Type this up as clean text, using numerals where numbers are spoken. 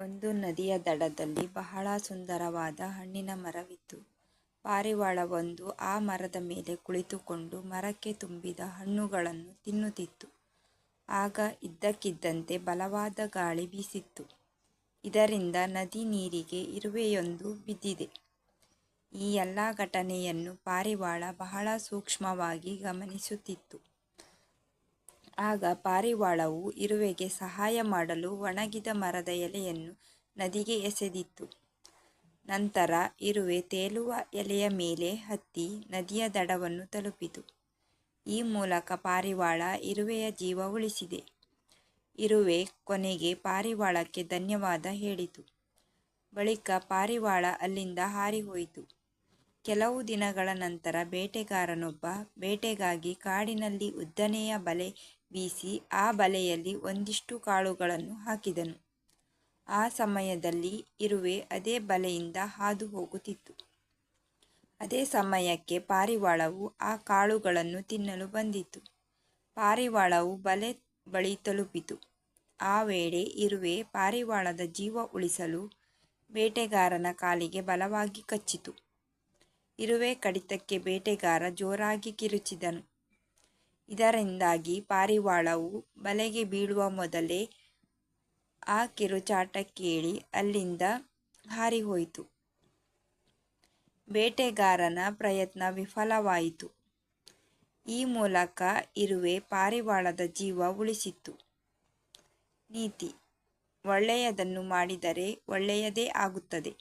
ಒಂದು ನದಿಯ ದಡದಲ್ಲಿ ಬಹಳ ಸುಂದರವಾದ ಹಣ್ಣಿನ ಮರವಿತ್ತು. ಪಾರಿವಾಳ ಒಂದು ಆ ಮರದ ಮೇಲೆ ಕುಳಿತುಕೊಂಡು ಮರಕ್ಕೆ ತುಂಬಿದ ಹಣ್ಣುಗಳನ್ನು ತಿನ್ನುತ್ತಿತ್ತು. ಆಗ ಇದ್ದಕ್ಕಿದ್ದಂತೆ ಬಲವಾದ ಗಾಳಿ ಬೀಸಿತ್ತು. ಇದರಿಂದ ನದಿ ನೀರಿಗೆ ಇರುವೆಯೊಂದು ಬಿದ್ದಿದೆ. ಈ ಎಲ್ಲ ಘಟನೆಯನ್ನು ಪಾರಿವಾಳ ಬಹಳ ಸೂಕ್ಷ್ಮವಾಗಿ ಗಮನಿಸುತ್ತಿತ್ತು. ಆಗ ಪಾರಿವಾಳವು ಇರುವೆಗೆ ಸಹಾಯ ಮಾಡಲು ಒಣಗಿದ ಮರದ ಎಲೆಯನ್ನು ನದಿಗೆ ಎಸೆದಿತ್ತು. ನಂತರ ಇರುವೆ ತೇಲುವ ಎಲೆಯ ಮೇಲೆ ಹತ್ತಿ ನದಿಯ ದಡವನ್ನು ತಲುಪಿತು. ಈ ಮೂಲಕ ಪಾರಿವಾಳ ಇರುವೆಯ ಜೀವ ಉಳಿಸಿದೆ. ಇರುವೆ ಕೊನೆಗೆ ಪಾರಿವಾಳಕ್ಕೆ ಧನ್ಯವಾದ ಹೇಳಿತು. ಬಳಿಕ ಪಾರಿವಾಳ ಅಲ್ಲಿಂದ ಹಾರಿಹೋಯಿತು. ಕೆಲವು ದಿನಗಳ ನಂತರ ಬೇಟೆಗಾರನೊಬ್ಬ ಬೇಟೆಗಾಗಿ ಕಾಡಿನಲ್ಲಿ ಉದ್ದನೆಯ ಬಲೆ ಬೀಸಿ ಆ ಬಲೆಯಲ್ಲಿ ಒಂದಿಷ್ಟು ಕಾಳುಗಳನ್ನು ಹಾಕಿದನು. ಆ ಸಮಯದಲ್ಲಿ ಇರುವೆ ಅದೇ ಬಲೆಯಿಂದ ಹಾದು ಹೋಗುತ್ತಿತ್ತು. ಅದೇ ಸಮಯಕ್ಕೆ ಪಾರಿವಾಳವು ಆ ಕಾಳುಗಳನ್ನು ತಿನ್ನಲು ಬಂದಿತು. ಪಾರಿವಾಳವು ಬಲೆ ಬಳಿ ತಲುಪಿತು. ಆ ವೇಳೆ ಇರುವೆ ಪಾರಿವಾಳದ ಜೀವ ಉಳಿಸಲು ಬೇಟೆಗಾರನ ಕಾಲಿಗೆ ಬಲವಾಗಿ ಕಚ್ಚಿತು. ಇರುವೆ ಕಡಿತಕ್ಕೆ ಬೇಟೆಗಾರ ಜೋರಾಗಿ ಕಿರುಚಿದನು. ಇದರಿಂದಾಗಿ ಪಾರಿವಾಳವು ಬಲೆಗೆ ಬೀಳುವ ಮೊದಲೇ ಆ ಕಿರುಚಾಟ ಕೇಳಿ ಅಲ್ಲಿಂದ ಹಾರಿಹೋಯಿತು. ಬೇಟೆಗಾರನ ಪ್ರಯತ್ನ ವಿಫಲವಾಯಿತು. ಈ ಮೂಲಕ ಇರುವೆ ಪಾರಿವಾಳದ ಜೀವ ಉಳಿಸಿತು. ನೀತಿ: ಒಳ್ಳೆಯದನ್ನು ಮಾಡಿದರೆ ಒಳ್ಳೆಯದೇ ಆಗುತ್ತದೆ.